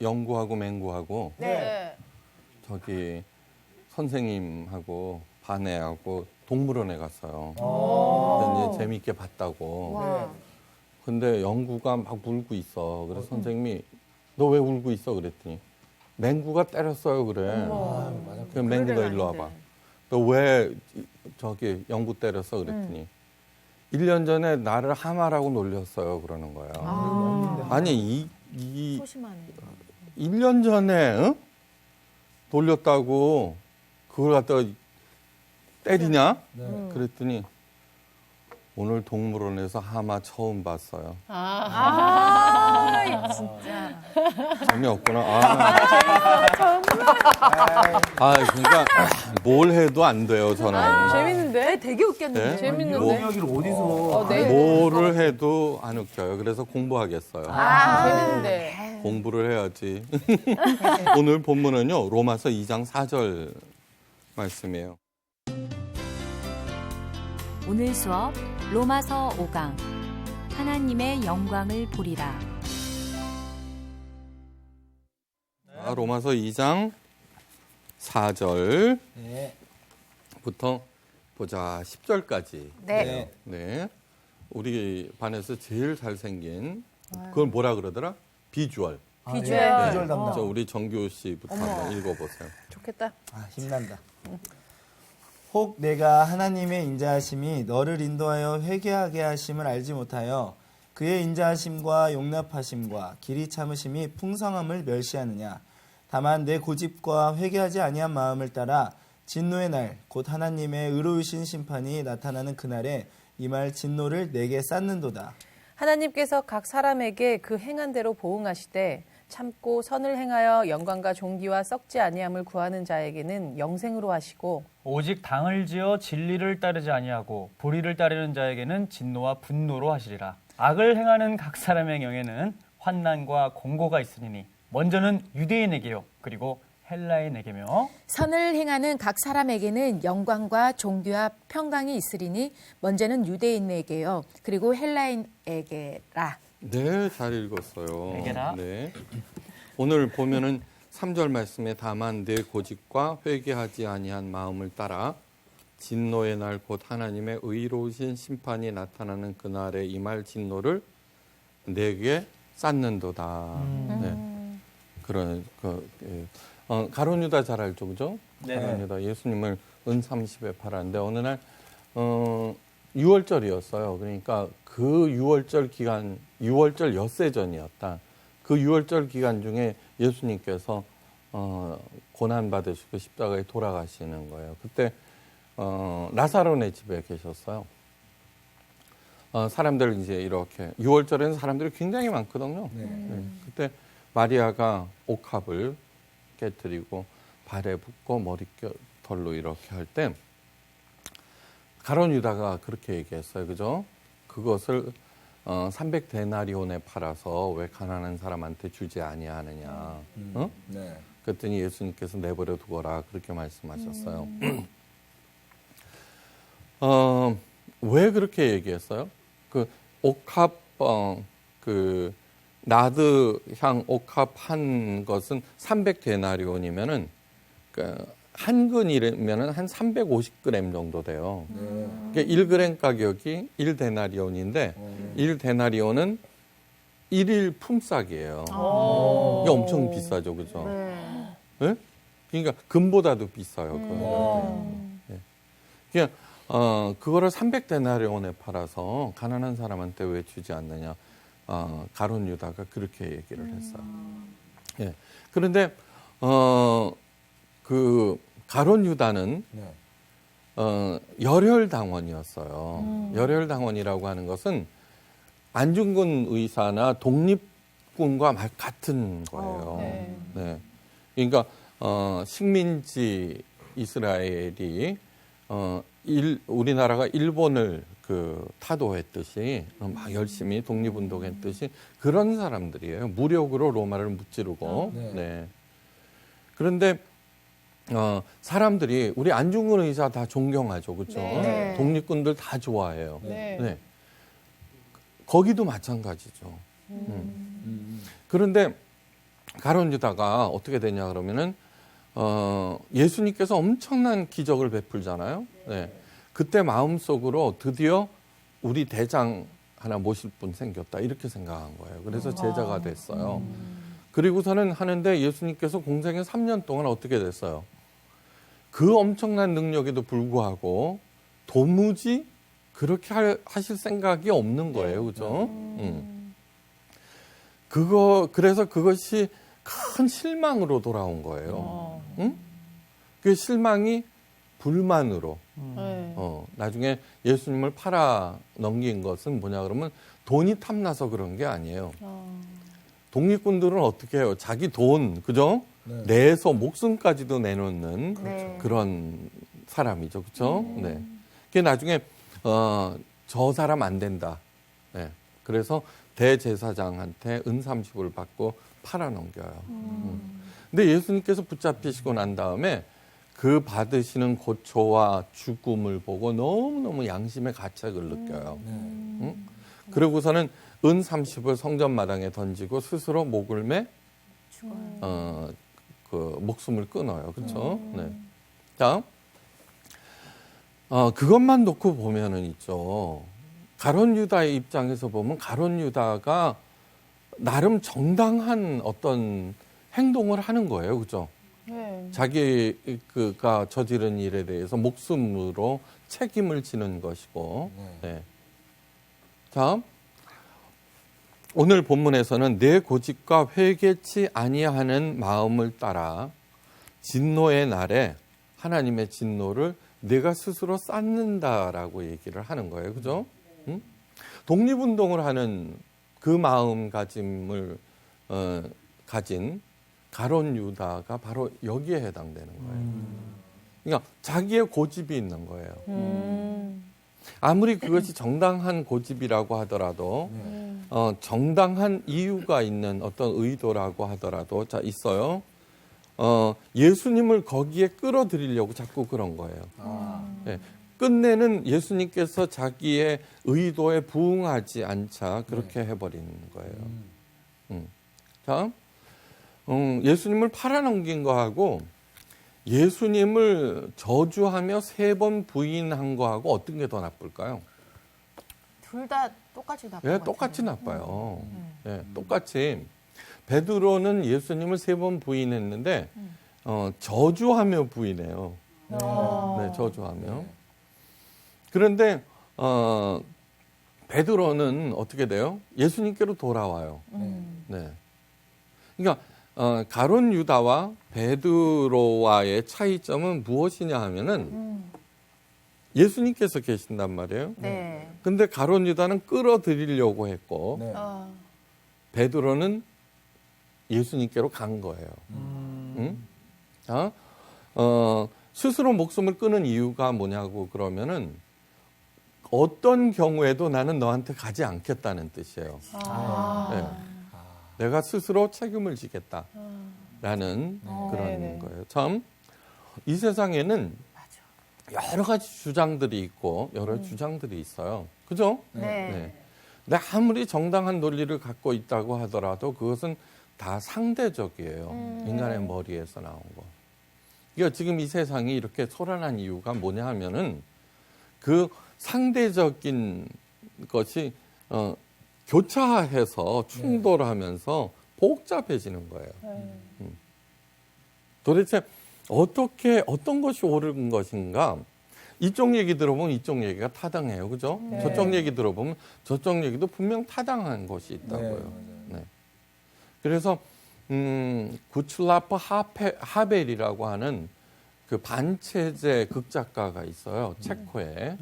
영구하고 맹구하고 네. 저기 선생님하고 반애하고 동물원에 갔어요. 근데 이제 재밌게 봤다고. 와. 근데 영구가 막 울고 있어. 그래서 선생님이 너 왜 울고 있어? 그랬더니 맹구가 때렸어요. 그래. 그럼 맹구 너 일로 와봐. 너 왜 저기 영구 때렸어? 그랬더니 1년 전에 나를 하마라고 놀렸어요. 그러는 거예요. 아니 소심하네. 1년 전에 놀렸다고 그걸 갖다가 때리냐? 그랬더니 오늘 동물원에서 하마 처음 봤어요. 진짜. 재미없구나. 그러니까 뭘 해도 안 돼요, 저는. 재밌는데? 되게 웃겼는데. 네? 재밌는데? 이야기를 어디서? 뭐를 해도 안 웃겨요. 그래서 공부하겠어요. 재밌는데. 공부를 해야지. 오늘 본문은요, 로마서 2장 4절 말씀이에요. 오늘 수업 로마서 5강 하나님의 영광을 보리라. 로마서 2장 4절부터 네. 보자 10절까지. 네. 네. 우리 반에서 제일 잘생긴 그걸 뭐라 그러더라? 비주얼. 비주얼. 비주얼 담당. 저 우리 정규 씨부터 한번 읽어보세요. 좋겠다. 힘난다. 혹 내가 하나님의 인자하심이 너를 인도하여 회개하게 하심을 알지 못하여 그의 인자하심과 용납하심과 길이 참으심이 풍성함을 멸시하느냐. 다만 내 고집과 회개하지 아니한 마음을 따라 진노의 날 곧 하나님의 의로우신 심판이 나타나는 그날에 임할 진노를 내게 쌓는도다. 하나님께서 각 사람에게 그 행한 대로 보응하시되 참고 선을 행하여 영광과 존귀와 썩지 아니함을 구하는 자에게는 영생으로 하시고 오직 당을 지어 진리를 따르지 아니하고 불의를 따르는 자에게는 진노와 분노로 하시리라. 악을 행하는 각 사람의 영에는 환난과 공고가 있으리니 먼저는 유대인에게요 그리고 헬라인에게며 선을 행하는 각 사람에게는 영광과 존귀와 평강이 있으리니 먼저는 유대인에게요. 그리고 헬라인에게라. 네, 잘 읽었어요. 내게라. 네. 오늘 보면은 3절 말씀에 다만 내 고집과 회개하지 아니한 마음을 따라 진노의 날 곧 하나님의 의로우신 심판이 나타나는 그날에 임할 진노를 내게 쌓는도다. 네. 그런 가룟 유다 잘 알죠, 그죠? 네. 가룟 유다 예수님을 은 30에 팔았는데 어느 날 6월절이었어요. 그러니까 그 6월절 기간, 6월절 엿새 전이었다. 그 6월절 기간 중에 예수님께서 고난 받으시고 십자가에 돌아가시는 거예요. 그때 라사로네 집에 계셨어요. 사람들 이제 이렇게 6월절에는 사람들이 굉장히 많거든요. 네. 그때 마리아가 옥합을 깨뜨리고 발에 붓고 머리털로 이렇게 할 때 가룟 유다가 그렇게 얘기했어요. 그죠? 그것을 300데나리온에 팔아서 왜 가난한 사람한테 주지 아니하느냐. 네. 그랬더니 예수님께서 내버려 두거라 그렇게 말씀하셨어요. 왜 그렇게 얘기했어요? 그 옥합 그 나드 향 옥합 한 것은 300데나리온이면은 한 근이면은 한 350g 정도 돼요. 그러니까 1g 가격이 1데나리온인데 1데나리온은 1일 품삯이에요. 이게 엄청 비싸죠, 그죠? 네? 그러니까 금보다도 비싸요. 네. 그러니까 그거를 300데나리온에 팔아서 가난한 사람한테 왜 주지 않느냐? 가룟 유다가 그렇게 얘기를 했어요. 예. 그런데 그 가룟 유다는 열혈당원이었어요. 열혈당원이라고 하는 것은 안중근 의사나 독립군과 같은 거예요. 네. 그러니까 식민지 이스라엘이 우리나라가 일본을 타도했듯이 막 열심히 독립운동했듯이 그런 사람들이에요. 무력으로 로마를 무찌르고. 네. 그런데 사람들이 우리 안중근 의사 다 존경하죠, 그렇죠? 네. 독립군들 다 좋아해요. 네. 네. 거기도 마찬가지죠. 그런데 가룟 유다가 어떻게 되냐 그러면은 예수님께서 엄청난 기적을 베풀잖아요. 네. 그때 마음속으로 드디어 우리 대장 하나 모실 분 생겼다 이렇게 생각한 거예요. 그래서 제자가 됐어요. 그리고서는 하는데 예수님께서 공생애 3년 동안 어떻게 됐어요? 그 엄청난 능력에도 불구하고 도무지 그렇게 하실 생각이 없는 거예요. 그죠? 그래서 그것이 큰 실망으로 돌아온 거예요. 응? 그 실망이 불만으로. 나중에 예수님을 팔아 넘긴 것은 뭐냐 그러면 돈이 탐나서 그런 게 아니에요. 독립군들은 어떻게 해요? 자기 돈, 그죠? 네. 내서 목숨까지도 내놓는 네. 그런 사람이죠. 그죠? 네. 그게 나중에, 저 사람 안 된다. 네. 그래서 대제사장한테 은 30을 받고 팔아 넘겨요. 근데 예수님께서 붙잡히시고 난 다음에 그 받으시는 고초와 죽음을 보고 너무너무 양심의 가책을 느껴요. 응? 그러고서는 은 30을 성전 마당에 던지고 스스로 목을 매 그 목숨을 끊어요. 그렇죠? 네. 자, 그것만 놓고 보면은 있죠. 가룟 유다의 입장에서 보면 가룟 유다가 나름 정당한 어떤 행동을 하는 거예요. 그죠? 자기가 저지른 일에 대해서 목숨으로 책임을 지는 것이고. 네. 자, 오늘 본문에서는 내 고집과 회개치 아니하는 마음을 따라 진노의 날에 하나님의 진노를 내가 스스로 쌓는다라고 얘기를 하는 거예요. 그죠? 응? 독립운동을 하는 그 마음가짐을 가진 가룟 유다가 바로 여기에 해당되는 거예요. 그러니까 자기의 고집이 있는 거예요. 아무리 그것이 정당한 고집이라고 하더라도 정당한 이유가 있는 어떤 의도라고 하더라도 자 있어요. 예수님을 거기에 끌어들이려고 자꾸 그런 거예요. 네. 끝내는 예수님께서 자기의 의도에 부응하지 않자 그렇게 해버리는 거예요. 자, 예수님을 팔아넘긴 거하고 예수님을 저주하며 3번 부인한 거하고 어떤 게 더 나쁠까요? 둘 다 똑같이 나쁜 예, 것 똑같이 같아요. 나빠요. 예, 똑같이. 베드로는 예수님을 3번 부인했는데 저주하며 부인해요. 네, 저주하며. 그런데 베드로는 어떻게 돼요? 예수님께로 돌아와요. 네. 그러니까 가룟 유다와 베드로와의 차이점은 무엇이냐 하면은 예수님께서 계신단 말이에요. 네. 근데 가룟 유다는 끌어들이려고 했고 네. 베드로는 예수님께로 간 거예요. 응? 자, 스스로 목숨을 끊은 이유가 뭐냐고 그러면은 어떤 경우에도 나는 너한테 가지 않겠다는 뜻이에요. 네. 내가 스스로 책임을 지겠다라는 그런 거예요. 참, 이 세상에는 여러 가지 주장들이 있고 여러 주장들이 있어요. 그죠? 네. 근데 아무리 정당한 논리를 갖고 있다고 하더라도 그것은 다 상대적이에요. 인간의 머리에서 나온 거. 그러니까 지금 이 세상이 이렇게 소란한 이유가 뭐냐 하면은 그 상대적인 것이 교차해서 충돌하면서 복잡해지는 거예요. 도대체 어떻게 어떤 것이 옳은 것인가? 이쪽 얘기 들어보면 이쪽 얘기가 타당해요, 그죠? 저쪽 얘기 들어보면 저쪽 얘기도 분명 타당한 것이 있다고요. 네. 그래서 구출라프 하벨이라고 하는 그 반체제 극작가가 있어요, 체코에.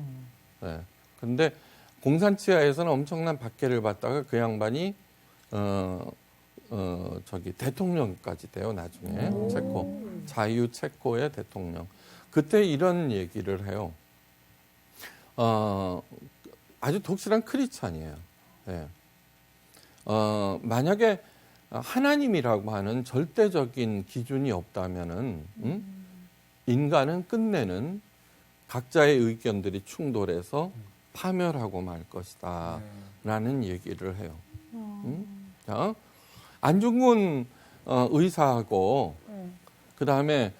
네. 근데 공산치하에서는 엄청난 박해를 받다가 그 양반이 대통령까지 돼요, 나중에. 체코. 자유 체코의 대통령. 그때 이런 얘기를 해요. 아주 독실한 크리스찬이에요. 네. 만약에 하나님이라고 하는 절대적인 기준이 없다면은, 인간은 끝내는 각자의 의견들이 충돌해서 파멸하고 말 것이다. 라는 얘기를 해요. 자, 안중근 의사하고 그다음에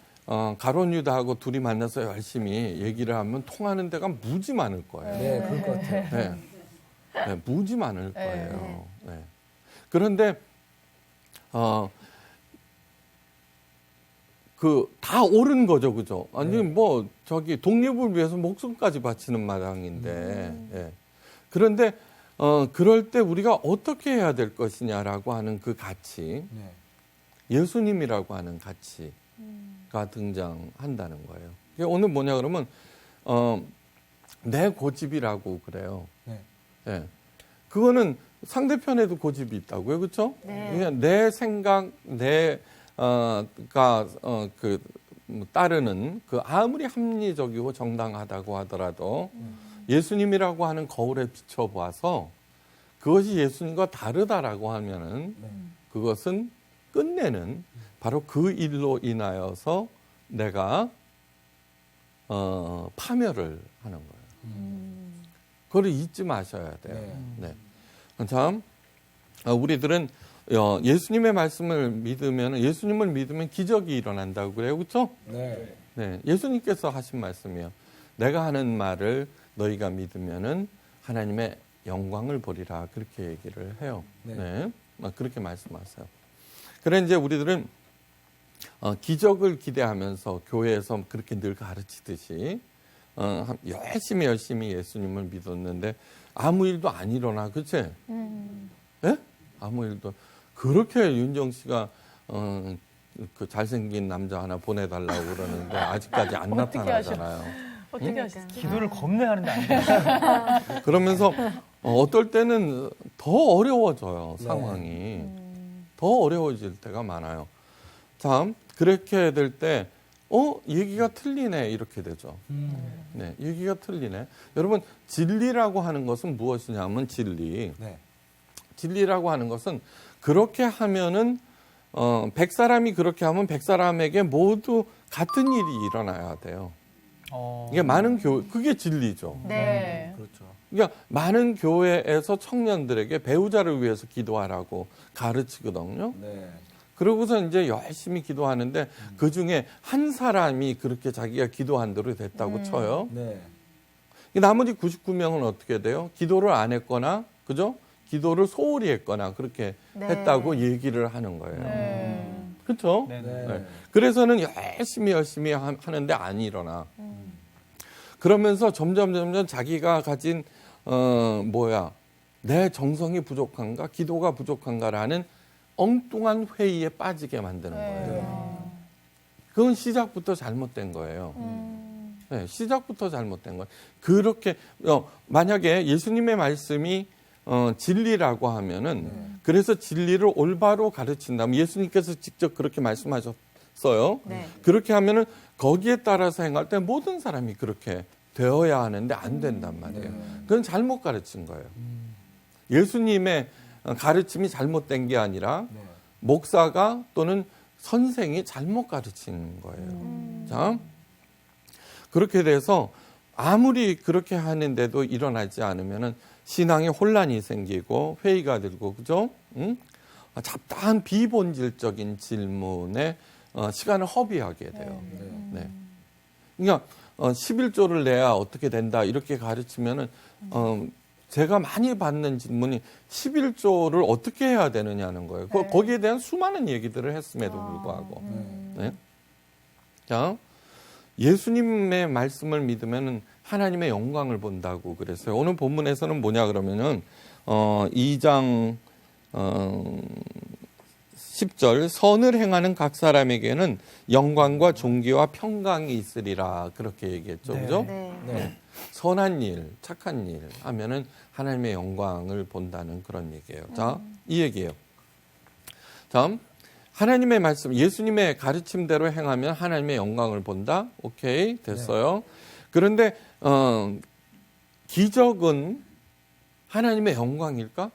가론 유다하고 둘이 만나서 열심히 얘기를 하면 통하는 데가 무지 많을 거예요. 네, 그럴 것 같아요. 네. 네, 무지 많을 거예요. 네. 그런데 다 옳은 거죠, 그죠? 아니 뭐 저기 독립을 위해서 목숨까지 바치는 마당인데. 예. 그런데 그럴 때 우리가 어떻게 해야 될 것이냐라고 하는 그 가치, 네. 예수님이라고 하는 가치가 등장한다는 거예요. 이게 오늘 뭐냐 그러면 내 고집이라고 그래요. 네. 예. 그거는 상대편에도 고집이 있다고요, 그렇죠? 네. 그러니까 내 생각, 따르는 그 아무리 합리적이고 정당하다고 하더라도 예수님이라고 하는 거울에 비춰봐서 그것이 예수님과 다르다라고 하면은 그것은 끝내는 바로 그 일로 인하여서 내가 파멸을 하는 거예요. 그걸 잊지 마셔야 돼요. 네. 참, 우리들은 예수님의 말씀을 믿으면, 예수님을 믿으면 기적이 일어난다고 그래요. 그렇죠? 네. 네. 예수님께서 하신 말씀이에요. 내가 하는 말을 너희가 믿으면은 하나님의 영광을 보리라. 그렇게 얘기를 해요. 네. 네. 그렇게 말씀하세요. 그래 이제 우리들은 기적을 기대하면서 교회에서 그렇게 늘 가르치듯이 열심히 예수님을 믿었는데 아무 일도 안 일어나, 그치? 예? 아무 일도. 그렇게 윤정 씨가 그 잘생긴 남자 하나 보내달라고 그러는데 아직까지 안 어떻게 나타나잖아요. 어떻게 하셨어요? 기도를 겁내 하는데 안 돼요. 그러면서 어떨 때는 더 어려워져요, 상황이. 더 어려워질 때가 많아요. 참, 그렇게 될 때, 얘기가 틀리네, 이렇게 되죠. 네, 얘기가 틀리네. 여러분, 진리라고 하는 것은 무엇이냐면 진리. 네. 진리라고 하는 것은 그렇게 하면은, 100사람이 그렇게 하면 100사람에게 모두 같은 일이 일어나야 돼요. 이게 많은 그게 진리죠. 네. 그렇죠. 그러니까 많은 교회에서 청년들에게 배우자를 위해서 기도하라고 가르치거든요. 네. 그러고서 이제 열심히 기도하는데 그 중에 한 사람이 그렇게 자기가 기도한 대로 됐다고 쳐요. 네. 나머지 99명은 어떻게 돼요? 기도를 안 했거나, 그죠? 기도를 소홀히 했거나 그렇게 네. 했다고 얘기를 하는 거예요. 그렇죠? 네. 네. 그래서는 열심히 하는데 안 일어나. 그러면서 점점 자기가 가진 내 정성이 부족한가, 기도가 부족한가라는 엉뚱한 회의에 빠지게 만드는 거예요. 그건 시작부터 잘못된 거예요. 네, 시작부터 잘못된 거예요. 그렇게 만약에 예수님의 말씀이 진리라고 하면은 그래서 진리를 올바로 가르친다면 예수님께서 직접 그렇게 말씀하셨어요. 네. 그렇게 하면은 거기에 따라서 행할 때 모든 사람이 그렇게 되어야 하는데 안 된단 말이에요. 그건 잘못 가르친 거예요. 예수님의 가르침이 잘못된 게 아니라 목사가 또는 선생이 잘못 가르친 거예요. 자, 그렇게 돼서 아무리 그렇게 하는데도 일어나지 않으면은 신앙에 혼란이 생기고 회의가 들고, 그죠? 잡다한 비본질적인 질문에 시간을 허비하게 돼요. 네. 그러니까 11조를 내야 어떻게 된다 이렇게 가르치면은 제가 많이 받는 질문이 11조를 어떻게 해야 되느냐는 거예요. 거기에 대한 수많은 얘기들을 했음에도 불구하고. 네. 자, 예수님의 말씀을 믿으면은 하나님의 영광을 본다고 그랬어요. 오늘 본문에서는 뭐냐 그러면은 2장 10절 선을 행하는 각 사람에게는 영광과 존귀와 평강이 있으리라 그렇게 얘기했죠. 네. 그죠? 네. 선한 일, 착한 일 하면은 하나님의 영광을 본다는 그런 얘기예요. 자, 이 얘기예요. 다음, 하나님의 말씀, 예수님의 가르침대로 행하면 하나님의 영광을 본다. 오케이, 됐어요. 그런데 기적은 하나님의 영광일까?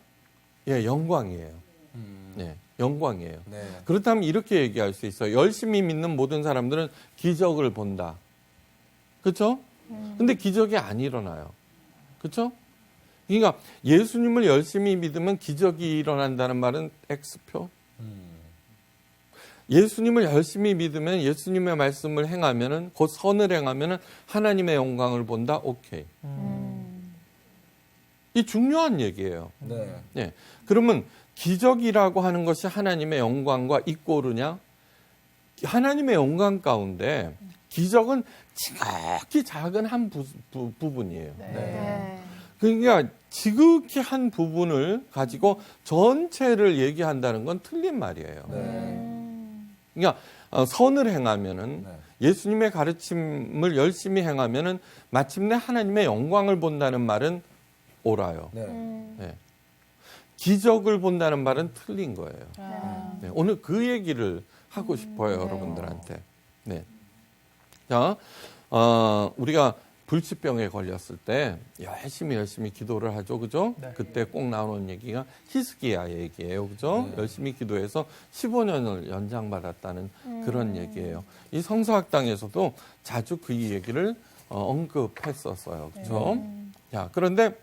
예, 영광이에요. 네, 영광이에요. 네. 그렇다면 이렇게 얘기할 수 있어요. 열심히 믿는 모든 사람들은 기적을 본다. 그렇죠? 근데 기적이 안 일어나요. 그렇죠? 그러니까 예수님을 열심히 믿으면 기적이 일어난다는 말은 X표. 예수님을 열심히 믿으면 예수님의 말씀을 행하면은 곧 선을 행하면은 하나님의 영광을 본다. 오케이. 이 중요한 얘기예요. 네. 예. 그러면 기적이라고 하는 것이 하나님의 영광과 이꼬르냐? 하나님의 영광 가운데 기적은 지극히 작은 한 부분이에요. 네. 그러니까 지극히 한 부분을 가지고 전체를 얘기한다는 건 틀린 말이에요. 그러니까 선을 행하면은 네. 예수님의 가르침을 열심히 행하면은 마침내 하나님의 영광을 본다는 말은 옳아요. 네. 네. 기적을 본다는 말은 틀린 거예요. 네. 오늘 그 얘기를 하고 싶어요, 여러분들한테. 네. 자, 우리가 불치병에 걸렸을 때 열심히 기도를 하죠, 그죠? 네. 그때 꼭 나오는 얘기가 히스기야 얘기예요, 그죠? 네. 열심히 기도해서 15년을 연장받았다는 그런 얘기예요. 이 성서학당에서도 자주 그 얘기를 언급했었어요, 그죠? 자, 그런데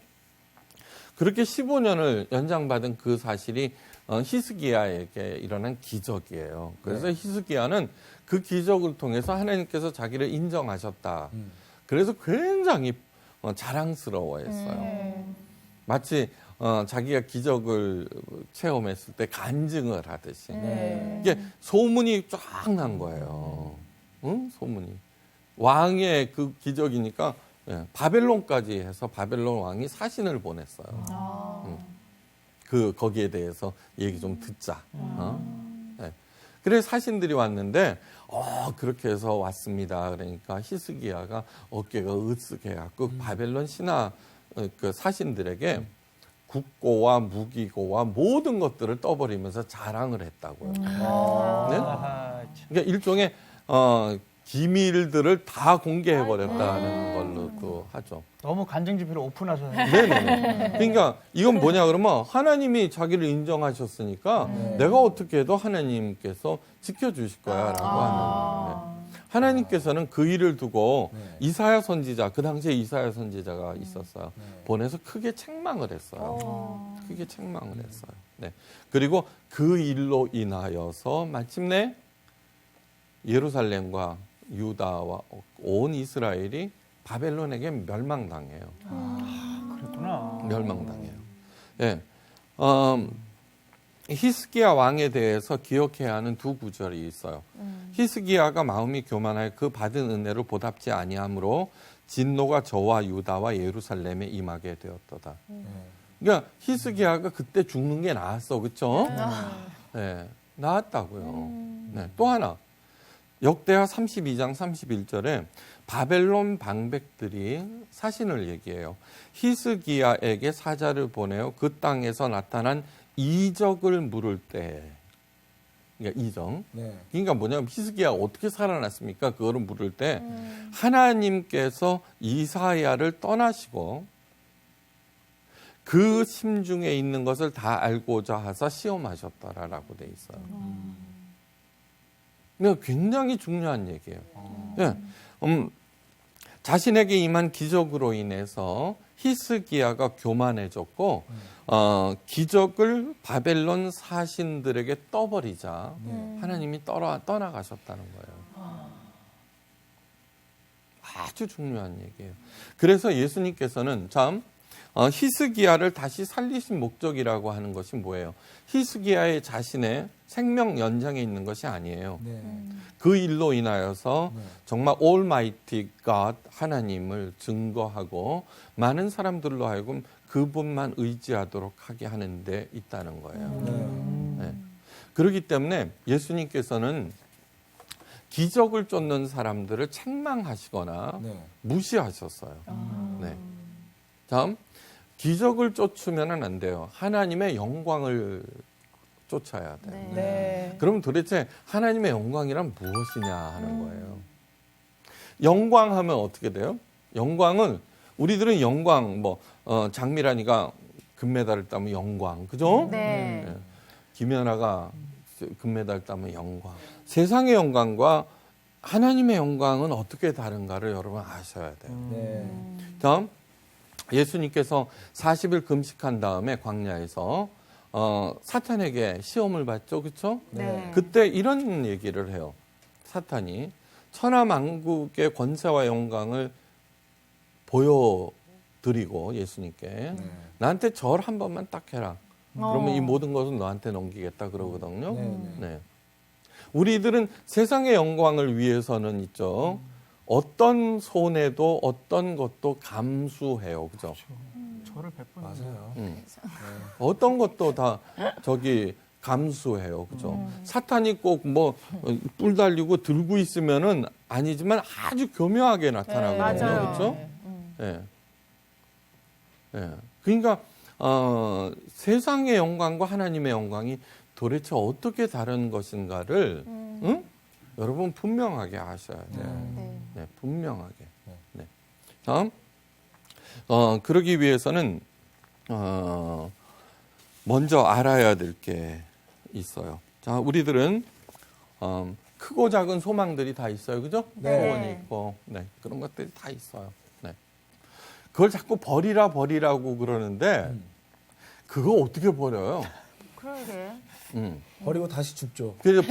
그렇게 15년을 연장받은 그 사실이 히스기야에게 일어난 기적이에요. 그래서 히스기야는 그 기적을 통해서 하나님께서 자기를 인정하셨다. 그래서 굉장히 자랑스러워했어요. 마치 자기가 기적을 체험했을 때 간증을 하듯이. 이게 소문이 쫙 난 거예요. 응? 소문이. 왕의 그 기적이니까 바벨론까지 해서 바벨론 왕이 사신을 보냈어요. 거기에 대해서 얘기 좀 듣자. 네. 그래서 사신들이 왔는데, 그렇게 해서 왔습니다. 그러니까 히스기야가 어깨가 으쓱해갖고 바벨론 신하 그 사신들에게 국고와 무기고와 모든 것들을 떠버리면서 자랑을 했다고요. 네? 아하, 참. 그러니까 일종의 기밀들을 다 공개해버렸다는 걸로도 하죠. 너무 간증지표를 오픈하셨네요. 네네. 그러니까 이건 뭐냐 그러면 하나님이 자기를 인정하셨으니까 내가 어떻게 해도 하나님께서 지켜주실 거야 라고 하는. 네. 하나님께서는 그 일을 두고 이사야 선지자, 그 당시에 이사야 선지자가 있었어요. 보내서 크게 책망을 했어요. 크게 책망을 했어요. 네. 그리고 그 일로 인하여서 마침내 예루살렘과 유다와 온 이스라엘이 바벨론에게 멸망당해요. 그랬구나. 멸망당해요. 예. 히스기야 왕에 대해서 기억해야 하는 두 구절이 있어요. 히스기야가 마음이 교만하여 그 받은 은혜를 보답지 아니하므로 진노가 저와 유다와 예루살렘에 임하게 되었도다. 그러니까 히스기야가 그때 죽는 게 나았어, 그렇죠? 네, 나았다고요. 네, 또 하나. 역대하 32장 31절에 바벨론 방백들이 사신을 얘기해요. 히스기야에게 사자를 보내어 그 땅에서 나타난 이적을 물을 때, 그러니까 이적. 네. 그러니까 뭐냐면 히스기야가 어떻게 살아났습니까? 그거를 물을 때 하나님께서 이사야를 떠나시고 그 심중에 있는 것을 다 알고자 하사 시험하셨다라고 돼 있어요. 그러니까 굉장히 중요한 얘기예요. 예. 자신에게 임한 기적으로 인해서 히스기야가 교만해졌고 기적을 바벨론 사신들에게 떠버리자 하나님이 떠나가셨다는 거예요. 아주 중요한 얘기예요. 그래서 예수님께서는 참 히스기야를 다시 살리신 목적이라고 하는 것이 뭐예요? 히스기야의 자신의 생명 연장에 있는 것이 아니에요. 네. 그 일로 인하여서 정말 Almighty God 하나님을 증거하고 많은 사람들로 하여금 그분만 의지하도록 하게 하는 데 있다는 거예요. 네. 그렇기 때문에 예수님께서는 기적을 쫓는 사람들을 책망하시거나 무시하셨어요. 네. 다음, 기적을 쫓으면 안 돼요. 하나님의 영광을 쫓아야 돼요. 네. 그럼 도대체 하나님의 영광이란 무엇이냐 하는 거예요. 영광하면 어떻게 돼요? 영광은 우리들은 영광 장미란이가 금메달을 따면 영광, 그죠? 네. 네. 김연아가 금메달 따면 영광. 세상의 영광과 하나님의 영광은 어떻게 다른가를 여러분 아셔야 돼요. 네. 다음, 예수님께서 40일 금식한 다음에 광야에서 사탄에게 시험을 받죠, 그렇죠? 네. 그때 이런 얘기를 해요. 사탄이 천하만국의 권세와 영광을 보여드리고 예수님께 나한테 절 한 번만 딱 해라. 그러면 이 모든 것은 너한테 넘기겠다 그러거든요. 네. 우리들은 세상의 영광을 위해서는 있죠. 어떤 손해도 어떤 것도 감수해요, 그죠? 저를 100번 맞아요. 어떤 것도 다 감수해요, 그죠? 사탄이 꼭 뭐 뿔 달리고 들고 있으면은 아니지만 아주 교묘하게 나타나거든요, 맞아요. 그렇죠? 예. 예. 그러니까 세상의 영광과 하나님의 영광이 도대체 어떻게 다른 것인가를 응? 여러분 분명하게 아셔야 돼요. 네, 분명하게. 네. 다음, 그러기 위해서는 먼저 알아야 될 게 있어요. 자, 우리들은 크고 작은 소망들이 다 있어요, 그죠? 네. 소원이 있고, 네, 그런 것들이 다 있어요. 네. 그걸 자꾸 버리라고 그러는데 그거 어떻게 버려요? 그러게. 버리고 다시 죽죠. 그래서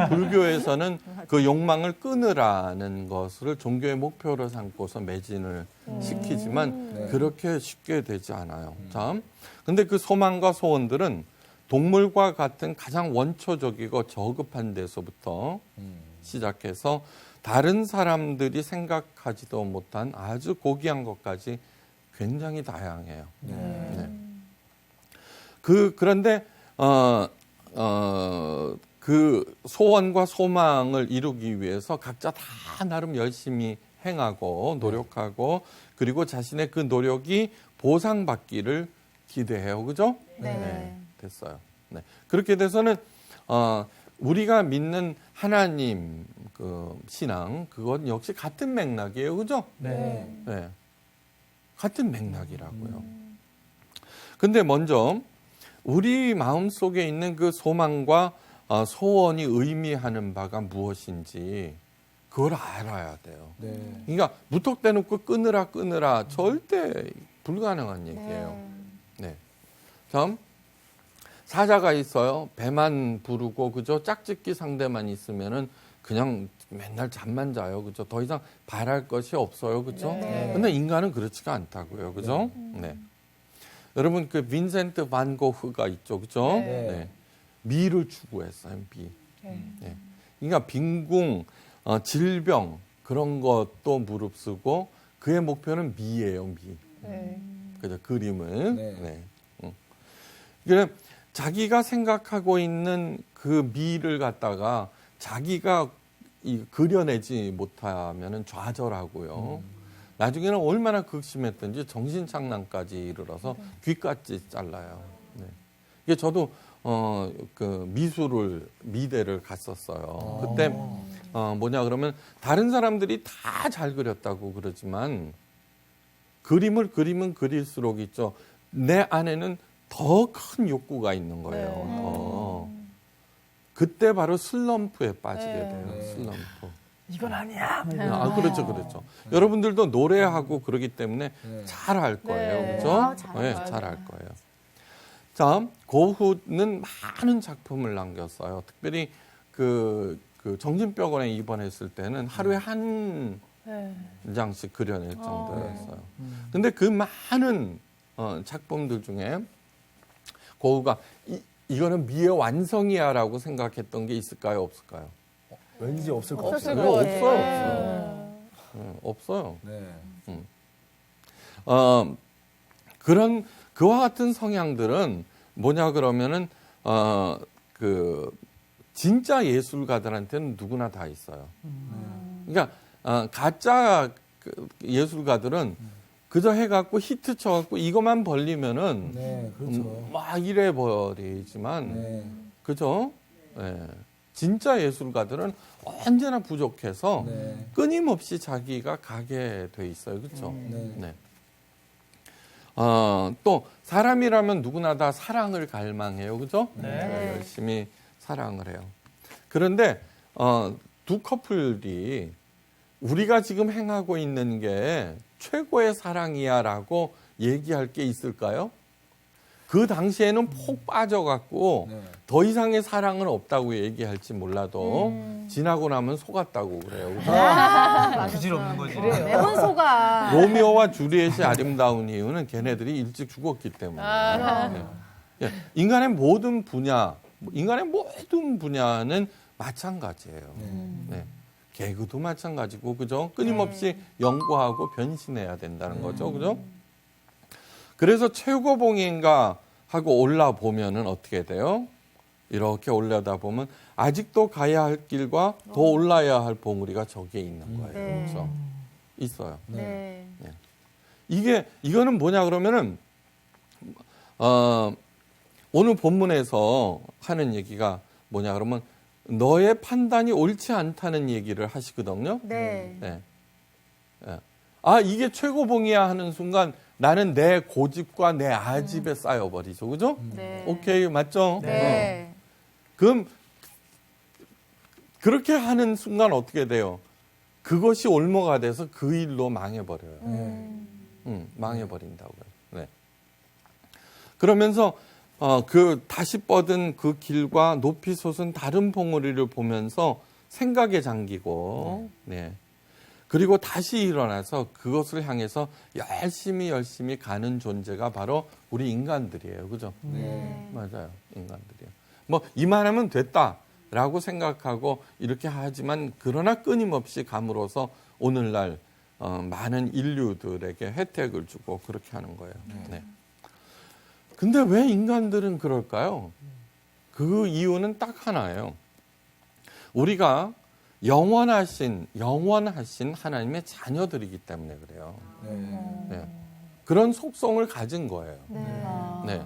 불교에서는 그 욕망을 끊으라는 것을 종교의 목표로 삼고서 매진을 시키지만 그렇게 쉽게 되지 않아요. 참. 근데 그 소망과 소원들은 동물과 같은 가장 원초적이고 저급한 데서부터 시작해서 다른 사람들이 생각하지도 못한 아주 고귀한 것까지 굉장히 다양해요. 네. 그런데 그 소원과 소망을 이루기 위해서 각자 다 나름 열심히 행하고 노력하고 그리고 자신의 그 노력이 보상받기를 기대해요. 그죠? 네. 됐어요. 네. 그렇게 돼서는 우리가 믿는 하나님 그 신앙 그건 역시 같은 맥락이에요. 그죠? 네. 네. 같은 맥락이라고요. 근데 먼저 우리 마음속에 있는 그 소망과 소원이 의미하는 바가 무엇인지 그걸 알아야 돼요. 네. 그러니까 무턱대놓고 끊으라 절대 불가능한 얘기예요. 네. 다음 사자가 있어요. 배만 부르고 그죠? 짝짓기 상대만 있으면은 그냥 맨날 잠만 자요. 그죠? 더 이상 바랄 것이 없어요. 그죠? 네. 근데 인간은 그렇지가 않다고요. 그죠? 네. 여러분 그 빈센트 반 고흐가 있죠. 그죠? 네. 미를 추구했어요. 미. 네. 그러니까 빈궁, 질병 그런 것도 무릅쓰고 그의 목표는 미예요. 미. 그죠? 그림을. 네. 그래 자기가 생각하고 있는 그 미를 갖다가 자기가 그려내지 못하면은 좌절하고요. 나중에는 얼마나 극심했든지 정신착란까지 이르러서 귀까지 잘라요. 네. 이게 저도 그 미대를 갔었어요. 그때 뭐냐 그러면 다른 사람들이 다 잘 그렸다고 그러지만 그림을 그리면 그릴수록 있죠. 내 안에는 더 큰 욕구가 있는 거예요. 그때 바로 슬럼프에 빠지게 돼요. 슬럼프. 이건 아니야. 그렇죠. 여러분들도 노래하고 그러기 때문에 잘 알 거예요. 그렇죠? 잘 알 거예요. 자, 고흐는 많은 작품을 남겼어요. 특별히 그 정신병원에 입원했을 때는 하루에 한 장씩 그려낼 정도였어요. 근데 그 많은 작품들 중에 고흐가 이거는 미의 완성이야라고 생각했던 게 있을까요, 없을까요? 왠지 없을 것 없었을 같아요. 것 같아요. 없어요. 네. 그런 그와 같은 성향들은 뭐냐 그러면은 그 진짜 예술가들한테는 누구나 다 있어요. 그러니까 가짜 예술가들은 그저 해갖고 히트 쳐갖고 이것만 벌리면은 네, 그렇죠. 막 이래 버리지만 네. 그죠? 네. 진짜 예술가들은 언제나 부족해서 네. 끊임없이 자기가 가게 돼 있어요. 그렇죠? 네. 또 사람이라면 누구나 다 사랑을 갈망해요. 그죠? 네. 열심히 사랑을 해요. 그런데 두 커플이 우리가 지금 행하고 있는 게 최고의 사랑이야라고 얘기할 게 있을까요? 그 당시에는 폭 빠져갖고 네. 더 이상의 사랑은 없다고 얘기할지 몰라도 지나고 나면 속았다고 그래요. 그죠? 부질없는 거지. 매번 속아. 로미오와 주리엣이 아름다운 이유는 걔네들이 일찍 죽었기 때문에. 네. 예, 인간의 모든 분야는 마찬가지예요. 네. 개그도 마찬가지고, 그죠? 끊임없이 연구하고 변신해야 된다는 거죠, 그죠? 그래서 최고봉인가 하고 올라보면은 어떻게 돼요? 이렇게 올라다 보면 아직도 가야 할 길과 더 올라야 할 봉우리가 저기에 있는 거예요. 네. 그렇죠? 있어요. 네. 이거는 뭐냐 그러면은 오늘 본문에서 하는 얘기가 뭐냐 그러면 너의 판단이 옳지 않다는 얘기를 하시거든요. 네. 네. 예. 아, 이게 최고봉이야 하는 순간 나는 내 고집과 내 아집에 쌓여버리죠. 그죠? 네. 오케이, 맞죠? 네. 그럼 그렇게 하는 순간 어떻게 돼요? 그것이 올무가 돼서 그 일로 망해버려요. 망해버린다고요. 네. 그러면서 그 다시 뻗은 그 길과 높이 솟은 다른 봉우리를 보면서 생각에 잠기고, 네. 그리고 다시 일어나서 그것을 향해서 열심히 가는 존재가 바로 우리 인간들이에요. 그죠? 네. 맞아요. 인간들이에요. 뭐, 이만하면 됐다라고 생각하고 이렇게 하지만 그러나 끊임없이 감으로써 오늘날 많은 인류들에게 혜택을 주고 그렇게 하는 거예요. 네. 근데 왜 인간들은 그럴까요? 그 이유는 딱 하나예요. 우리가 영원하신 하나님의 자녀들이기 때문에 그래요. 네. 그런 속성을 가진 거예요. 네.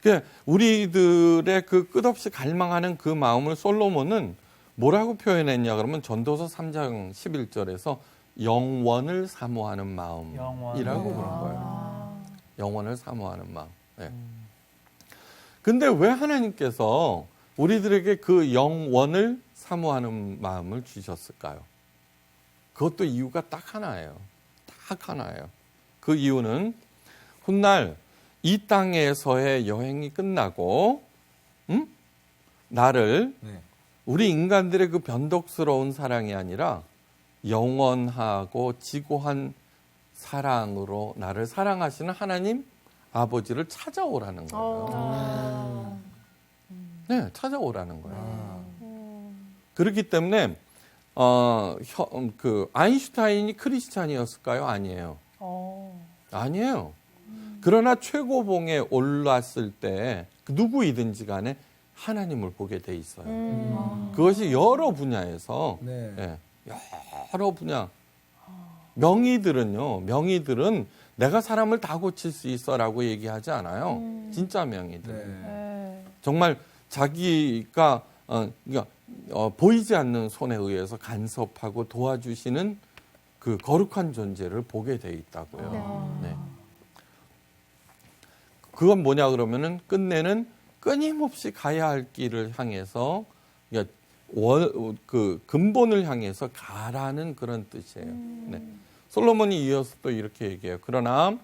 그러니까 우리들의 그 끝없이 갈망하는 그 마음을 솔로몬은 뭐라고 표현했냐 그러면 전도서 3장 11절에서 영원을 사모하는 마음이라고 그런 거예요. 영원을 사모하는 마음. 네. 근데 왜 하나님께서 우리들에게 그 영원을 사모하는 마음을 주셨을까요? 그것도 이유가 딱 하나예요. 딱 하나예요. 그 이유는 훗날 이 땅에서의 여행이 끝나고 나를 우리 인간들의 그 변덕스러운 사랑이 아니라 영원하고 지고한 사랑으로 나를 사랑하시는 하나님 아버지를 찾아오라는 거예요. 네, 찾아오라는 거예요. 그렇기 때문에 그 아인슈타인이 크리스찬이었을까요? 아니에요. 아니에요. 그러나 최고봉에 올랐을 때 누구이든지 간에 하나님을 보게 돼 있어요. 그것이 여러 분야에서 예, 여러 분야. 명의들은 내가 사람을 다 고칠 수 있어라고 얘기하지 않아요. 진짜 명의들. 정말 자기가 그러니까 보이지 않는 손에 의해서 간섭하고 도와주시는 그 거룩한 존재를 보게 돼 있다고요. 네. 그건 뭐냐 그러면은 끝내는 끊임없이 가야 할 길을 향해서 그러니까 그 근본을 향해서 가라는 그런 뜻이에요. 네. 솔로몬이 이어서 또 이렇게 얘기해요. 그러나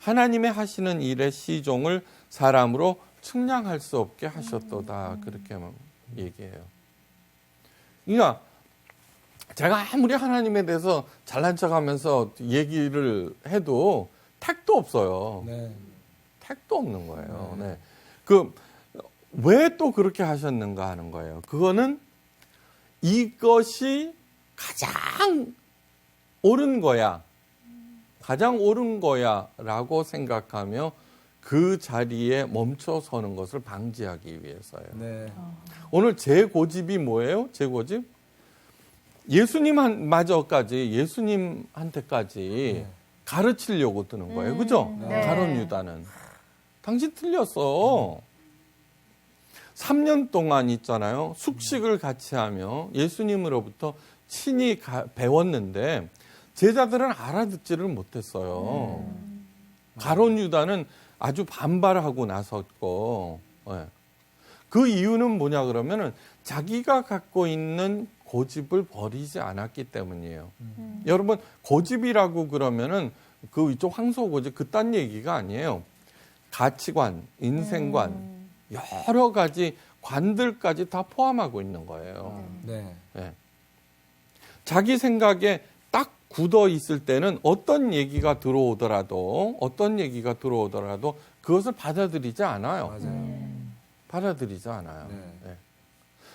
하나님의 하시는 일의 시종을 사람으로 측량할 수 없게 하셨도다. 그렇게 얘기해요. 그러니까 제가 아무리 하나님에 대해서 잘난 척하면서 얘기를 해도 택도 없어요. 택도 없는 거예요. 네. 왜 또 그렇게 하셨는가 하는 거예요. 그거는 이것이 가장 옳은 거야. 가장 옳은 거야 라고 생각하며 그 자리에 멈춰 서는 것을 방지하기 위해서예요. 오늘 제 고집이 뭐예요? 제 고집? 예수님한테까지 가르치려고 드는 거예요. 그죠? 가론 유다는. 당신 틀렸어. 3년 동안 있잖아요. 숙식을 같이 하며 예수님으로부터 친히 배웠는데 제자들은 알아듣지를 못했어요. 가론 유다는 아주 반발하고 나섰고, 네. 그 이유는 뭐냐 그러면은 자기가 갖고 있는 고집을 버리지 않았기 때문이에요. 여러분 고집이라고 그러면은 그 이쪽 황소 고집 그딴 얘기가 아니에요. 가치관, 인생관, 여러 가지 관들까지 다 포함하고 있는 거예요. 네. 예. 자기 생각에 딱 굳어 있을 때는 어떤 얘기가 들어오더라도 그것을 받아들이지 않아요. 맞아요. 받아들이지 않아요. 네. 예.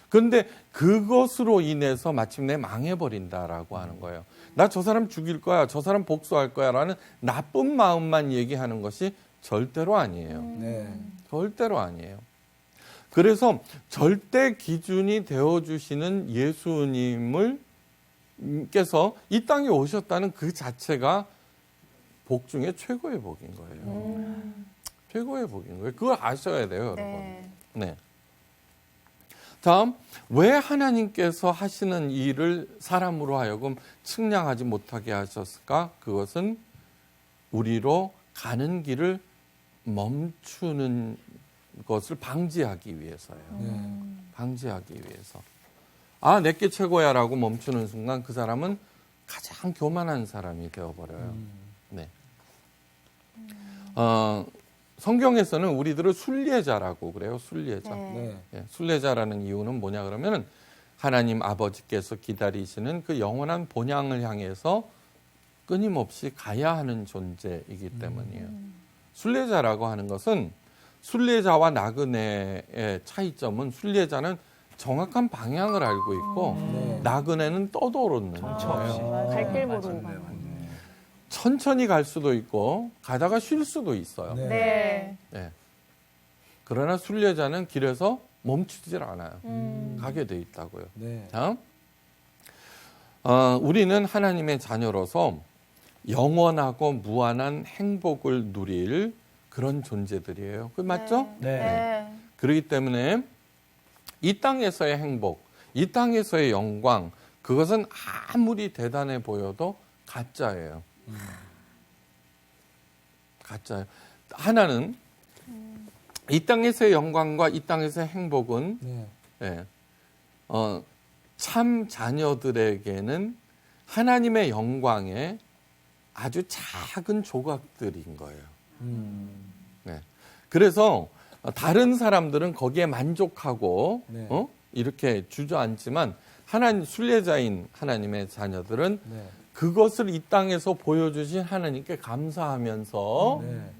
그런데 그것으로 인해서 마침내 망해버린다라고 하는 거예요. 나 저 사람 죽일 거야, 저 사람 복수할 거야라는 나쁜 마음만 얘기하는 것이 절대로 아니에요. 네. 절대로 아니에요. 그래서 절대 기준이 되어주시는 예수님께서 이 땅에 오셨다는 그 자체가 복 중에 최고의 복인 거예요. 최고의 복인 거예요. 그걸 아셔야 돼요, 여러분. 네. 네. 다음, 왜 하나님께서 하시는 일을 사람으로 하여금 측량하지 못하게 하셨을까? 그것은 우리로 가는 길을 멈추는 것을 방지하기 위해서예요. 네. 방지하기 위해서. 아, 내게 최고야라고 멈추는 순간 그 사람은 가장 교만한 사람이 되어버려요. 네. 성경에서는 우리들을 순례자라고 그래요. 순례자. 네. 네. 예, 순례자라는 이유는 뭐냐 그러면은 하나님 아버지께서 기다리시는 그 영원한 본향을 향해서 끊임없이 가야 하는 존재이기 때문이에요. 순례자라고 하는 것은 순례자와 나그네의 차이점은 순례자는 정확한 방향을 알고 있고 네. 나그네는 떠도는 아, 갈 길 맞네, 모르고 맞네. 가는. 천천히 갈 수도 있고 가다가 쉴 수도 있어요. 네. 네. 예. 그러나 순례자는 길에서 멈추질 않아요. 가게 돼 있다고요. 네. 자, 우리는 하나님의 자녀로서 영원하고 무한한 행복을 누릴 그런 존재들이에요. 그 맞죠? 네. 네. 그렇기 때문에 이 땅에서의 행복, 이 땅에서의 영광, 그것은 아무리 대단해 보여도 가짜예요. 가짜예요. 하나는 이 땅에서의 영광과 이 땅에서의 행복은 네. 예, 참 자녀들에게는 하나님의 영광의 아주 작은 조각들인 거예요. 네. 그래서 다른 사람들은 거기에 만족하고 네. 이렇게 주저앉지만 하나님 순례자인 하나님의 자녀들은 네. 그것을 이 땅에서 보여주신 하나님께 감사하면서 네.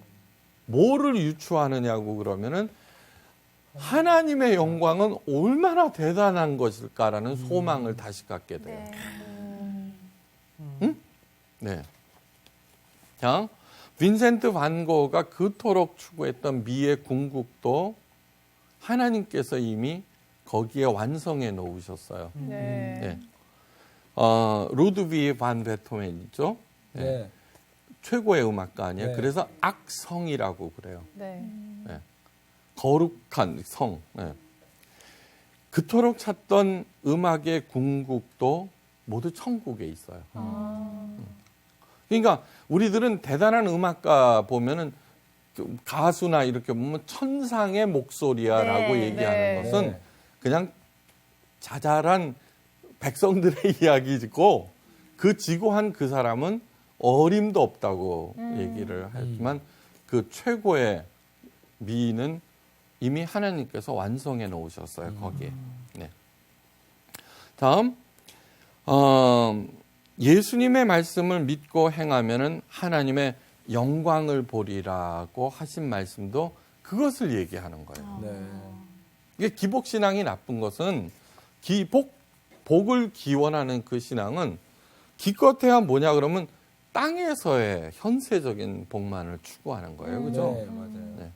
뭐를 유추하느냐고 그러면은 하나님의 영광은 얼마나 대단한 것일까라는 소망을 다시 갖게 돼요. 네. 네. 자, 빈센트 반 고흐가 그토록 추구했던 미의 궁극도 하나님께서 이미 거기에 완성해 놓으셨어요. 네. 네. 루드비 반 베토벤이죠. 네. 네. 최고의 음악가 아니에요. 네. 그래서 악성이라고 그래요. 네. 거룩한 성. 네. 그토록 찾던 음악의 궁극도 모두 천국에 있어요. 그러니까 우리들은 대단한 음악가 보면은 가수나 이렇게 보면 천상의 목소리야라고 네, 얘기하는 네. 것은 네. 그냥 자잘한 백성들의 이야기고 그 지고한 그 사람은 어림도 없다고 얘기를 하지만 그 최고의 미는 이미 하나님께서 완성해 놓으셨어요. 거기에. 네. 다음 예수님의 말씀을 믿고 행하면은 하나님의 영광을 보리라고 하신 말씀도 그것을 얘기하는 거예요. 네. 이게 기복신앙이 나쁜 것은 복을 기원하는 그 신앙은 기껏해야 뭐냐 그러면 땅에서의 현세적인 복만을 추구하는 거예요. 그죠? 네, 맞아요. 네.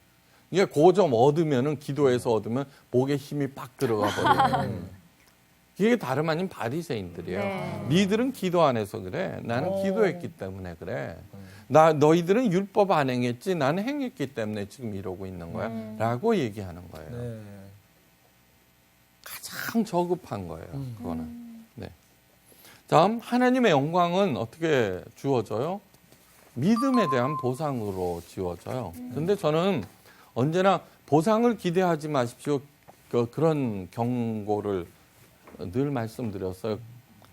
이게 그 점 얻으면은 기도에서 얻으면 목에 힘이 빡 들어가 버리는 이게 다름 아닌 바리새인들이에요. 네. 니들은 기도 안 해서 그래. 나는 기도했기 때문에 그래. 너희들은 율법 안 행했지. 나는 행했기 때문에 지금 이러고 있는 거야. 라고 얘기하는 거예요. 네. 가장 저급한 거예요. 그거는. 네. 다음 하나님의 영광은 어떻게 주어져요? 믿음에 대한 보상으로 지워져요. 근데 저는 언제나 보상을 기대하지 마십시오. 그런 경고를 늘 말씀드렸어요.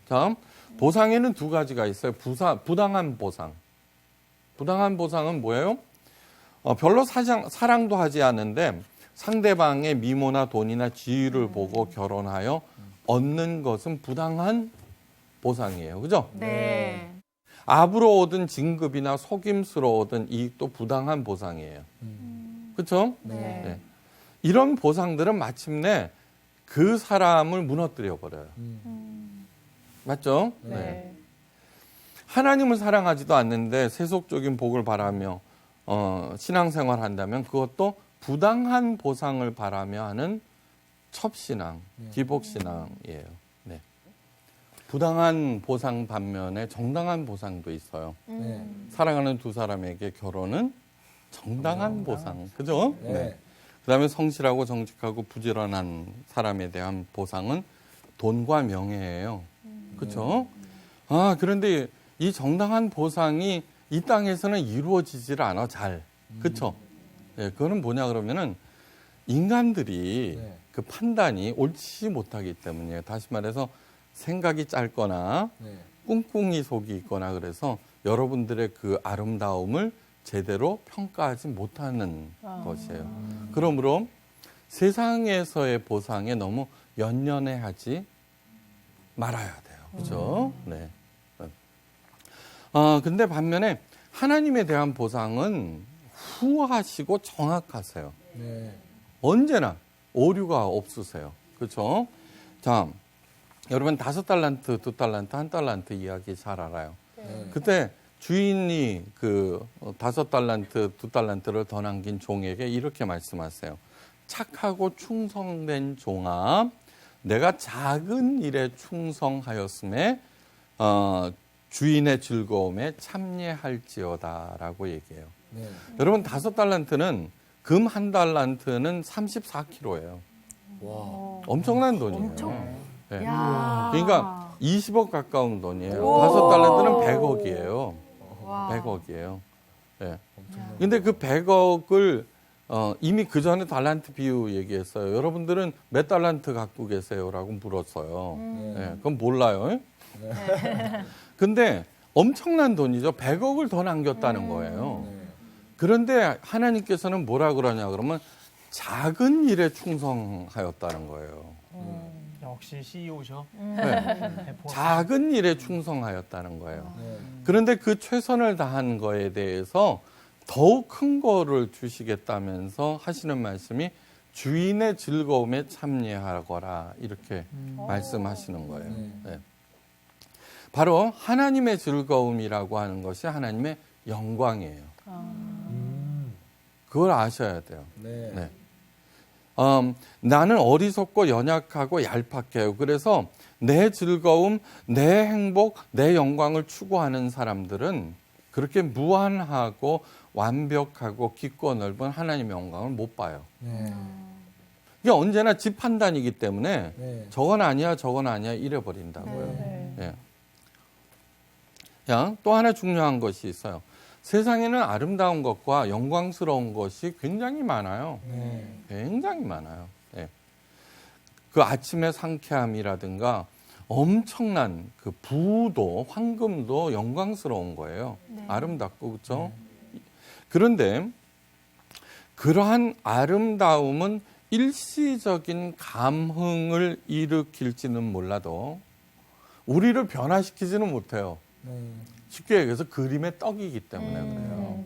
다음 보상에는 두 가지가 있어요. 부당한 보상. 부당한 보상은 뭐예요? 별로 사랑도 하지 않는데 상대방의 미모나 돈이나 지위를 보고 결혼하여 얻는 것은 부당한 보상이에요. 그죠? 네. 압으로 얻은 진급이나 속임수로 얻은 이익도 부당한 보상이에요. 그렇죠? 네. 이런 보상들은 마침내 그 사람을 무너뜨려 버려요. 맞죠? 네. 하나님을 사랑하지도 않는데 세속적인 복을 바라며 신앙생활 한다면 그것도 부당한 보상을 바라며 하는 첩신앙, 기복신앙이에요. 네. 부당한 보상 반면에 정당한 보상도 있어요. 네. 사랑하는 두 사람에게 결혼은 정당한 보상. 그죠? 네. 그다음에 성실하고 정직하고 부지런한 사람에 대한 보상은 돈과 명예예요. 그렇죠? 그런데 이 정당한 보상이 이 땅에서는 이루어지질 않아 잘. 그렇죠? 예, 그거는 뭐냐 그러면은 인간들이 네. 그 판단이 옳지 못하기 때문이에요. 다시 말해서 생각이 짧거나 네. 꿍꿍이 속이 있거나 그래서 여러분들의 그 아름다움을 제대로 평가하지 못하는 것이에요. 그러므로 세상에서의 보상에 너무 연연해하지 말아야 돼요. 그죠? 네. 근데 반면에 하나님에 대한 보상은 후하시고 정확하세요. 네. 언제나 오류가 없으세요. 그렇죠? 자, 여러분 5달란트, 2달란트, 1달란트 이야기 잘 알아요. 네. 그때 주인이 그 5달란트, 2달란트를 더 남긴 종에게 이렇게 말씀하세요. 착하고 충성된 종아, 내가 작은 일에 충성하였음에 주인의 즐거움에 참여할지어다라고 얘기해요. 네. 여러분 5달란트는 금 1달란트는 34kg예요. 와. 엄청난 돈이에요. 엄청. 네. 야. 그러니까 20억 가까운 돈이에요. 오. 5달란트는 100억이에요. 와. 100억이에요. 예. 근데 그 100억을 이미 그 전에 달란트 비유 얘기했어요. 여러분들은 몇 달란트 갖고 계세요라고 물었어요. 예, 그건 몰라요. 근데 엄청난 돈이죠. 100억을 더 남겼다는 거예요. 네. 그런데 하나님께서는 뭐라 그러냐 그러면 작은 일에 충성하였다는 거예요. 역시 CEO셔. 네. 작은 일에 충성하였다는 거예요. 네. 그런데 그 최선을 다한 거에 대해서 더욱 큰 거를 주시겠다면서 하시는 말씀이 주인의 즐거움에 참여하거라 이렇게 말씀하시는 거예요. 네. 바로 하나님의 즐거움이라고 하는 것이 하나님의 영광이에요. 그걸 아셔야 돼요. 네. 네. 나는 어리석고 연약하고 얄팍해요. 그래서 내 즐거움, 내 행복, 내 영광을 추구하는 사람들은 그렇게 무한하고 완벽하고 깊고 넓은 하나님의 영광을 못 봐요. 네. 이게 언제나 지 판단이기 때문에 네. 저건 아니야, 저건 아니야 이래버린다고요. 네. 예. 또 하나 중요한 것이 있어요. 세상에는 아름다운 것과 영광스러운 것이 굉장히 많아요. 네. 굉장히 많아요. 예. 그 아침의 상쾌함이라든가 엄청난 그 부도, 황금도 영광스러운 거예요. 아름답고, 그렇죠? 그런데 그러한 아름다움은 일시적인 감흥을 일으킬지는 몰라도 우리를 변화시키지는 못해요. 네. 쉽게 얘기해서 그림의 떡이기 때문에 그래요.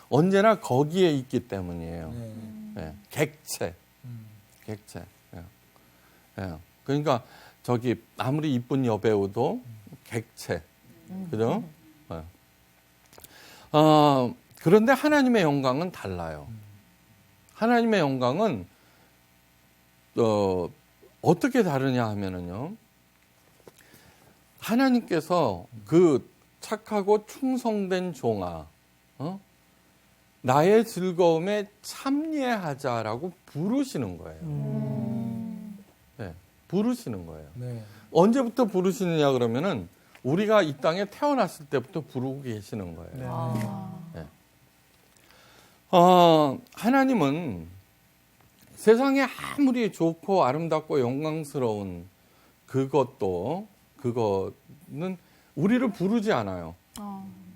언제나 거기에 있기 때문이에요. 네. 예, 객체. 객체. 예. 예. 그러니까 저기 아무리 이쁜 여배우도 객체. 그죠? 예. 그런데 하나님의 영광은 달라요. 하나님의 영광은 어떻게 다르냐 하면은요. 하나님께서 그 착하고 충성된 종아, 나의 즐거움에 참여하자라고 부르시는 거예요. 네, 부르시는 거예요. 네. 언제부터 부르시느냐 그러면은 우리가 이 땅에 태어났을 때부터 부르고 계시는 거예요. 네. 하나님은 세상에 아무리 좋고 아름답고 영광스러운 그거는 우리를 부르지 않아요.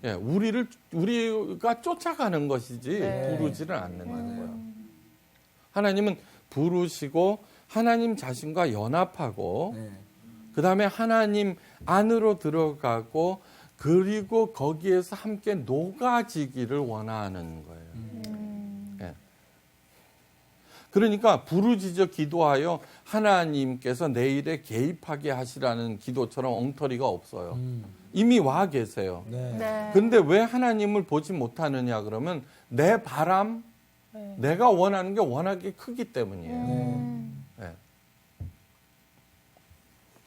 예, 우리가 쫓아가는 것이지 네. 부르지는 않는 거예요. 하나님은 부르시고 하나님 자신과 연합하고 네. 그다음에 하나님 안으로 들어가고 그리고 거기에서 함께 녹아지기를 원하는 거예요. 예. 그러니까 부르짖어 기도하여 하나님께서 내 일에 개입하게 하시라는 기도처럼 엉터리가 없어요. 이미 와 계세요. 네. 네. 근데 왜 하나님을 보지 못하느냐 그러면 내 바람, 네. 내가 원하는 게 워낙에 크기 때문이에요. 네.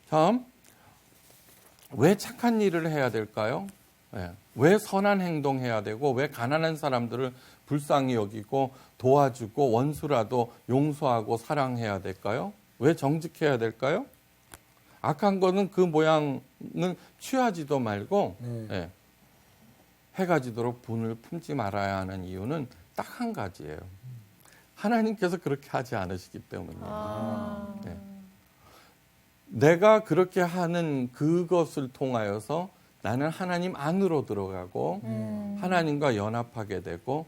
다음, 왜 착한 일을 해야 될까요? 네. 왜 선한 행동해야 되고 왜 가난한 사람들을 불쌍히 여기고 도와주고 원수라도 용서하고 사랑해야 될까요? 왜 정직해야 될까요? 악한 거는 그 모양은 취하지도 말고 네. 예, 해가 지도록 분을 품지 말아야 하는 이유는 딱 한 가지예요. 하나님께서 그렇게 하지 않으시기 때문이에요. 예. 내가 그렇게 하는 그것을 통하여서 나는 하나님 안으로 들어가고 하나님과 연합하게 되고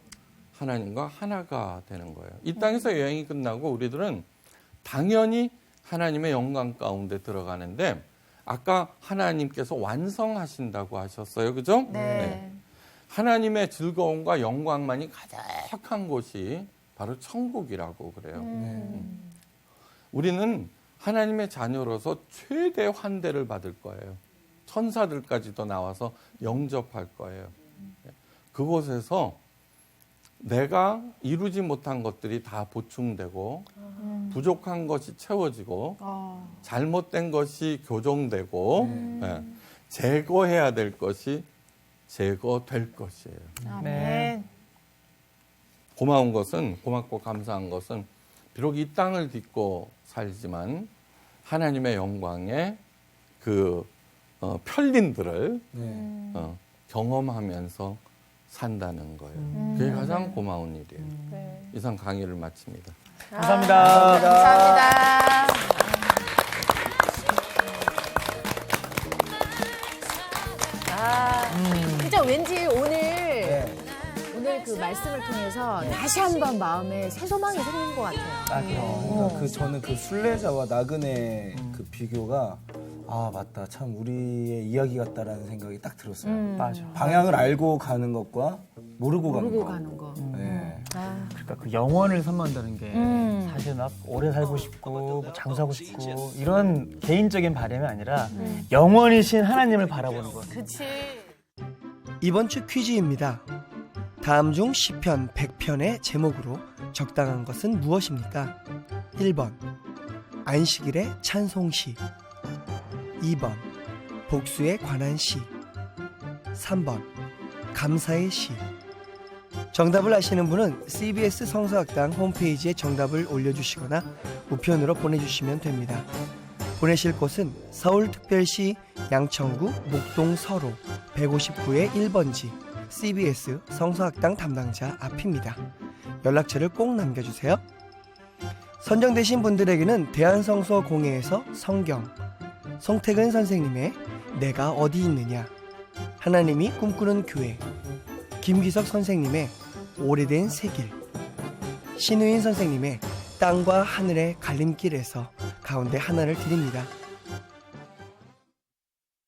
하나님과 하나가 되는 거예요. 이 땅에서 여행이 끝나고 우리들은 당연히 하나님의 영광 가운데 들어가는데 아까 하나님께서 완성하신다고 하셨어요. 그죠? 네. 하나님의 즐거움과 영광만이 가득한 곳이 바로 천국이라고 그래요. 우리는 하나님의 자녀로서 최대 환대를 받을 거예요. 천사들까지도 나와서 영접할 거예요. 그곳에서 내가 이루지 못한 것들이 다 보충되고 부족한 것이 채워지고 잘못된 것이 교정되고 예, 제거해야 될 것이 제거될 것이에요. 네. 고마운 것은 고맙고 감사한 것은 비록 이 땅을 딛고 살지만 하나님의 영광의 그 편린들을 네. 경험하면서 산다는 거예요. 그게 가장 고마운 일이에요. 네. 이상 강의를 마칩니다. 감사합니다. 감사합니다. 진짜 왠지 오늘 그 말씀을 통해서 다시 한번 마음에 새 소망이 생긴 것 같아요. 그러니까 저는 그 순례자와 나그네 그 비교가 아 맞다 참 우리의 이야기 같다라는 생각이 딱 들었어요. 맞아. 방향을 알고 가는 것과 모르고 모르고 가는 가는 거. 거. 네. 그러니까 그 영원을 선망한다는 게 사실 막 오래 살고 싶고 뭐 장사하고 싶고 이런 개인적인 바람이 아니라 영원이신 하나님을 바라보는 거. 그치. 이번 주 퀴즈입니다. 다음 중 시편 100편의 제목으로 적당한 것은 무엇입니까? 1번 안식일의 찬송시, 2번 복수에 관한 시, 3번 감사의 시. 정답을 아시는 분은 CBS 성서학당 홈페이지에 정답을 올려주시거나 우편으로 보내주시면 됩니다. 보내실 곳은 서울특별시 양천구 목동 서로 159의 1번지 CBS 성서학당 담당자 앞입니다. 연락처를 꼭 남겨주세요. 선정되신 분들에게는 대한성서공회에서 성경, 송태근 선생님의 내가 어디 있느냐, 하나님이 꿈꾸는 교회, 김기석 선생님의 오래된 새길, 신우인 선생님의 땅과 하늘의 갈림길에서 가운데 하나를 드립니다.